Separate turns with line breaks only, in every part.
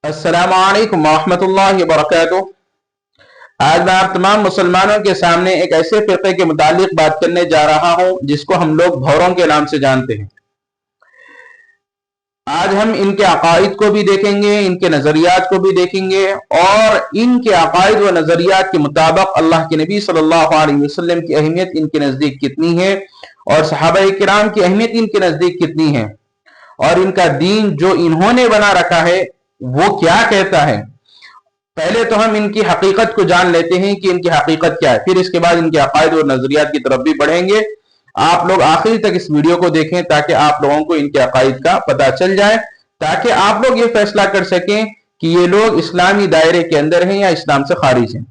अस्सलामु अलैकुम वरहमतुल्लाहि वबरकातुह। आज मैं आप तमाम मुसलमानों के सामने एक ऐसे फिरके के मुतालिक बात करने जा रहा हूं जिसको हम लोग भौरों के नाम से जानते हैं। आज हम इनके अकायद को भी देखेंगे, इनके नजरियात को भी देखेंगे और इनके अकायद व नजरियात के मुताबिक अल्लाह के नबी सल्लल्लाहु अलैहि वसल्लम की अहमियत इनके नजदीक कितनी है और सहाबा किराम की अहमियत इनके नजदीक कितनी है और इनका दीन जो इन्होंने बना रखा है वो क्या कहता है। पहले तो हम इनकी हकीकत को जान लेते हैं कि इनकी हकीकत क्या है, फिर इसके बाद इनके अकायद और नजरियात की तरफ भी बढ़ेंगे। आप लोग आखिर तक इस वीडियो को देखें ताकि आप लोगों को इनके अकायद का पता चल जाए, ताकि आप लोग ये फैसला कर सकें कि ये लोग इस्लामी दायरे के अंदर हैं या इस्लाम से खारिज हैं।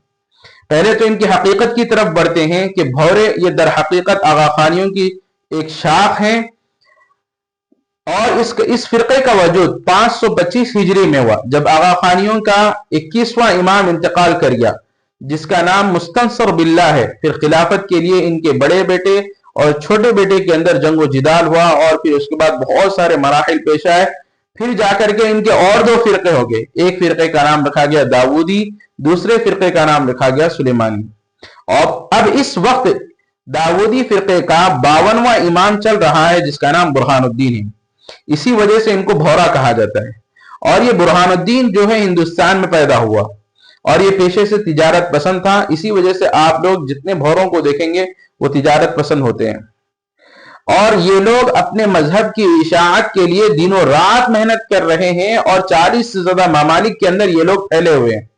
पहले तो इनकी हकीकत की तरफ बढ़ते हैं कि भौरे ये दर हकीकत आगा खानियों की एक शाख है और इस फिरके का वजूद 525 हिजरी में हुआ, जब आगा खानियों का 21वां इमाम इंतकाल कर गया जिसका नाम मुस्तंसर बिल्लाह है। फिर खिलाफत के लिए इनके बड़े बेटे और छोटे बेटे के अंदर जंगो जिदाल हुआ और फिर उसके बाद बहुत सारे मराहिल पेश आए। फिर जाकर के इनके और दो फिरके हो गए, एक फिरके का नाम रखा गया दाऊदी, दूसरे फिरके का नाम रखा गया सुलेमानी। और अब इस वक्त दाऊदी फिरके का 52वां इमाम चल रहा है जिसका नाम बुरहानुद्दीन है। इसी वजह से इनको भौरा कहा जाता है। और ये बुरहानुद्दीन जो है हिंदुस्तान में पैदा हुआ और ये पेशे से तिजारत पसंद था, इसी वजह से आप लोग जितने भौरों को देखेंगे वो तिजारत पसंद होते हैं और ये लोग अपने मजहब की इशाअत के लिए दिनों रात मेहनत कर रहे हैं और 40 से ज्यादा ममालिक के अंदर ये लोग फैले हुए हैं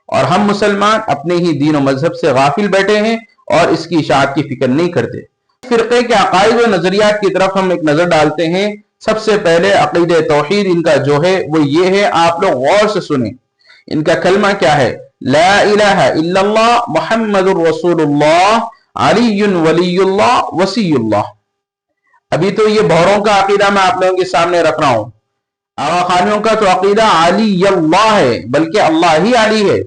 और हम मुसलमान अपने ही दीन और मजहब से गाफिल बैठे हैं और इसकी इशाअत की फिक्र नहीं करते। फिरके के अकायद व नजरियात की तरफ हम एक नजर डालते हैं। सबसे पहले अकीदे तौहीद इनका जो है वो ये है, आप लोग गौर से सुने। इनका कलमा क्या है? ला इलाहा इल्लल्लाह मुहम्मदुर रसूलुल्लाह अलीयुन वलीयुल्लाह वसीयुल्लाह। अभी तो ये भौरों का अकीदा मैं आप लोगों के सामने रख रहा हूं। आगा खानियों का तो अकीदा अली अल्लाह है, बल्कि अल्लाह ही अली है।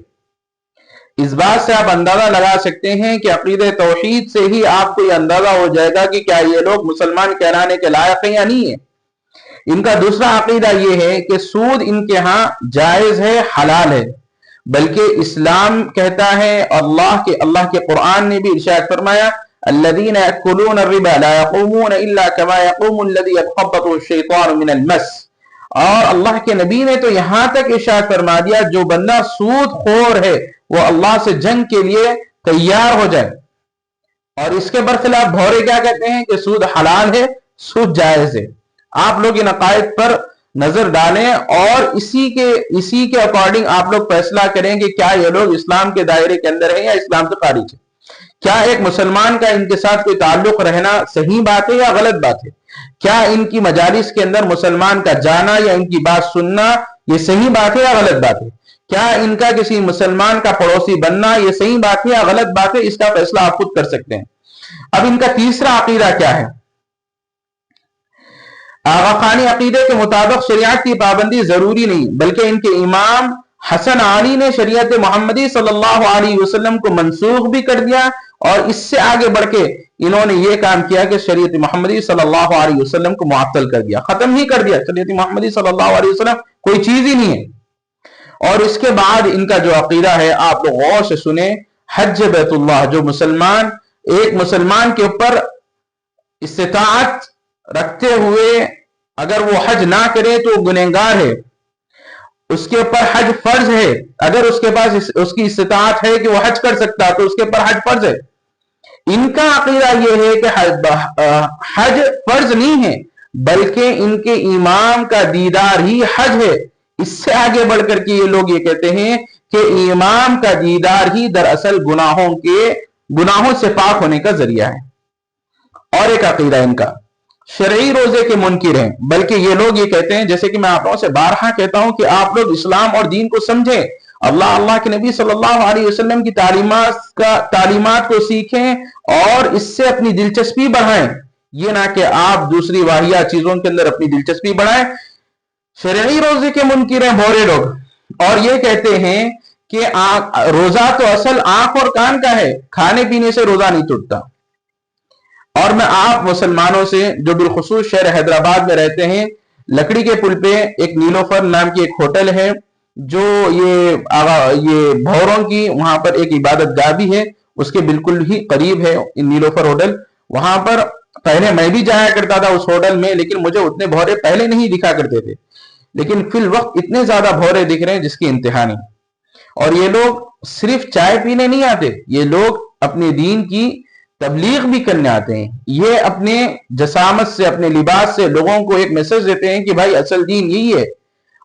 इस बात से आप अंदाजा लगा सकते हैं कि अकीदे तौहीद से ही आपको ये अंदाजा हो जाएगा कि क्या ये लोग मुसलमान कहलाने के लायक हैं या नहीं है। इनका दूसरा अकीदा ये है कि सूद इनके यहाँ जायज है, हलाल है, बल्कि इस्लाम कहता है, अल्लाह के कुरान ने भी इरशाद फरमाया अल्लज़ीना यअकुलून अर्रिबा ला यक़ूमून इल्ला कमा यक़ूमु अल्लज़ी यतख़ब्बतु अश-शैतानु मिनल मस। और अल्लाह के नबी ने तो यहां तक इरशाद फरमा दिया जो बंदा सूद खोर है वो अल्लाह से जंग के लिए तैयार हो जाए। और इसके बरखिलाफ भौरे क्या कहते हैं कि सूद हलाल है, सूद जायज है। आप लोग इन अकायद पर नजर डालें और इसी के अकॉर्डिंग आप लोग फैसला करें कि क्या ये लोग इस्लाम के दायरे के अंदर है या इस्लाम से खारिज है। क्या एक मुसलमान का इनके साथ कोई ताल्लुक रहना सही बात है या गलत बात है? क्या इनकी मजालिस के अंदर मुसलमान का जाना या इनकी बात सुनना ये सही बात है या गलत बात है? क्या इनका किसी मुसलमान का पड़ोसी बनना ये सही बात है या गलत बात है? इसका फैसला आप खुद कर सकते हैं। अब इनका तीसरा अकीदा क्या है? आगा खानी अकीदे के मुताबिक शरीयत की पाबंदी जरूरी नहीं, बल्कि इनके इमाम हसन अली ने शरीयत मोहम्मदी सल्लल्लाहु अलैहि वसल्लम को मनसूख भी कर दिया और इससे आगे बढ़ के इन्होंने ये काम किया कि शरीयत मोहम्मदी सल्लल्लाहु अलैहि वसल्लम को मुअत्तल कर दिया, खत्म ही कर दिया। शरीयत मोहम्मदी सल्लल्लाहु अलैहि वसल्लम कोई चीज ही नहीं है। और इसके बाद इनका जो अकीदा है आप लोग गौर से सुने, हज बैतुल्लाह, जो मुसलमान एक मुसलमान के ऊपर इस्तिताअत रखते हुए अगर वो हज ना करे तो गुनहगार है, उसके ऊपर हज फर्ज है। अगर उसके पास उसकी इस्तिताअत है कि वो हज कर सकता तो उसके ऊपर हज फर्ज है। इनका अकीदा ये है कि हज फर्ज नहीं है, बल्कि इनके इमाम का दीदार ही हज है। इससे आगे बढ़कर के ये लोग ये कहते हैं कि इमाम का दीदार ही दरअसल गुनाहों से पाक होने का जरिया है। और एक अकीदा इनका शरई रोजे के मुनकिर हैं, बल्कि ये लोग ये कहते हैं, जैसे कि मैं आप लोगों से बारहा कहता हूं कि आप लोग इस्लाम और दीन को समझें, अल्लाह के नबी सल्लल्लाहु अलैहि वसल्लम की तालीमात को सीखें और इससे अपनी दिलचस्पी बढ़ाएं, ये ना कि आप दूसरी वाहिया चीजों के अंदर अपनी दिलचस्पी बढ़ाएं। शरई रोजे के मुनकिर हैं भौरे लोग और ये कहते हैं कि रोजा तो असल आंख और कान का है, खाने पीने से रोजा नहीं टूटता। और मैं आप मुसलमानों से जो बिलखुसूस शहर हैदराबाद में रहते हैं, लकड़ी के पुल पे एक नीलोफर नाम की एक होटल है, جو یہ بھوروں کی وہاں پر ایک عبادت گاہ بھی ہے، اس کے بالکل ہی قریب ہے نیلوفر ہوٹل. وہاں پر پہلے میں بھی جایا کرتا تھا اس ہوٹل میں، لیکن مجھے اتنے بھورے پہلے نہیں دکھا کرتے تھے، لیکن فی الوقت اتنے زیادہ بھورے دکھ رہے ہیں جس کی انتہا نہیں. اور یہ لوگ صرف چائے پینے نہیں آتے، یہ لوگ اپنے دین کی تبلیغ بھی کرنے آتے ہیں. یہ اپنے جسامت سے، اپنے لباس سے لوگوں کو ایک میسج دیتے ہیں کہ بھائی اصل دین یہی ہے.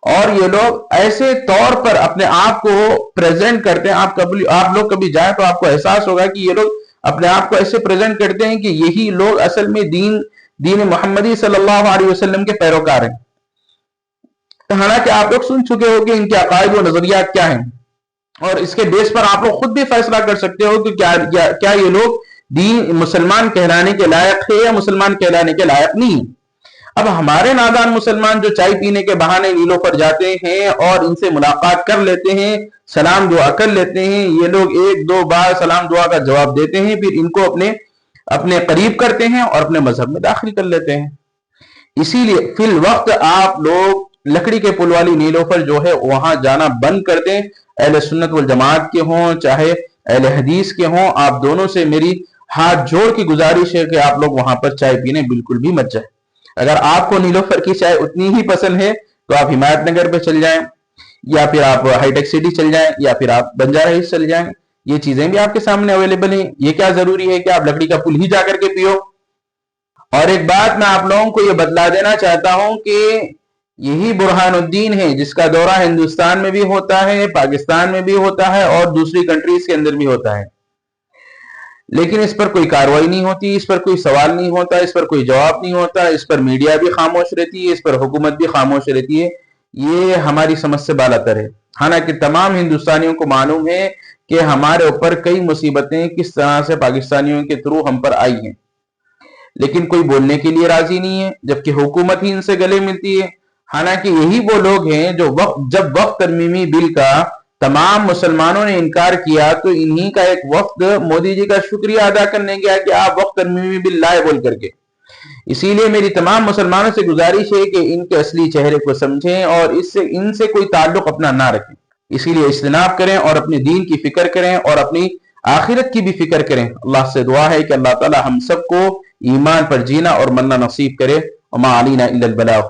اور یہ لوگ ایسے طور پر اپنے آپ کو پریزنٹ کرتے ہیں. آپ لوگ کبھی جائیں تو آپ کو احساس ہوگا کہ یہ لوگ اپنے آپ کو ایسے پریزنٹ کرتے ہیں کہ یہی لوگ اصل میں دین محمدی صلی اللہ علیہ وسلم کے پیروکار ہیں. حالانکہ آپ لوگ سن چکے ہو کہ ان کے عقائد و نظریات کیا ہیں، اور اس کے بیس پر آپ لوگ خود بھی فیصلہ کر سکتے ہو کہ کیا یہ لوگ دین مسلمان کہلانے کے لائق ہے یا مسلمان کہلانے کے لائق نہیں. اب ہمارے نادان مسلمان جو چائے پینے کے بہانے نیلوں پر جاتے ہیں اور ان سے ملاقات کر لیتے ہیں، سلام دعا کر لیتے ہیں، یہ لوگ ایک دو بار سلام دعا کا جواب دیتے ہیں، پھر ان کو اپنے قریب کرتے ہیں اور اپنے مذہب میں داخل کر لیتے ہیں. اسی لیے فی الوقت آپ لوگ لکڑی کے پل والی نیلوفر جو ہے وہاں جانا بند کر دیں. اہل سنت والجماعت کے ہوں چاہے اہل حدیث کے ہوں، آپ دونوں سے میری ہاتھ جوڑ کی گزارش ہے کہ آپ لوگ وہاں پر چائے پینے بالکل بھی مت جائیں. اگر آپ کو نیلوفر کی چائے اتنی ہی پسند ہے تو آپ حمایت نگر پہ چل جائیں، یا پھر آپ ہائی ٹیک سٹی چل جائیں، یا پھر آپ بنجارہ ہلز چل جائیں. یہ چیزیں بھی آپ کے سامنے اویلیبل ہیں. یہ کیا ضروری ہے کہ آپ لکڑی کا پل ہی جا کر کے پیو؟ اور ایک بات میں آپ لوگوں کو یہ بتلا دینا چاہتا ہوں کہ یہی برہان الدین ہے جس کا دورہ ہندوستان میں بھی ہوتا ہے، پاکستان میں بھی ہوتا ہے، اور دوسری کنٹریز کے اندر بھی ہوتا ہے، لیکن اس پر کوئی کاروائی نہیں ہوتی، اس پر کوئی سوال نہیں ہوتا، اس پر کوئی جواب نہیں ہوتا، اس پر میڈیا بھی خاموش رہتی ہے، اس پر حکومت بھی خاموش رہتی ہے. یہ ہماری سمجھ سے بالاتر ہے. حالانکہ تمام ہندوستانیوں کو معلوم ہے کہ ہمارے اوپر کئی مصیبتیں کس طرح سے پاکستانیوں کے تھرو ہم پر آئی ہیں، لیکن کوئی بولنے کے لیے راضی نہیں ہے، جبکہ حکومت ہی ان سے گلے ملتی ہے. حالانکہ یہی وہ لوگ ہیں جو جب وقت ترمیمی بل کا تمام مسلمانوں نے انکار کیا تو انہی کا ایک وفد مودی جی کا شکریہ ادا کرنے گیا کہ آپ وقت ترمیمی بل لائے بول کر کے. اسی لیے میری تمام مسلمانوں سے گزارش ہے کہ ان کے اصلی چہرے کو سمجھیں اور ان سے کوئی تعلق اپنا نہ رکھیں. اسی لیے اجتناب کریں اور اپنے دین کی فکر کریں اور اپنی آخرت کی بھی فکر کریں. اللہ سے دعا ہے کہ اللہ تعالی ہم سب کو ایمان پر جینا اور مرنا نصیب کرے. وما علینا الا البلاغ.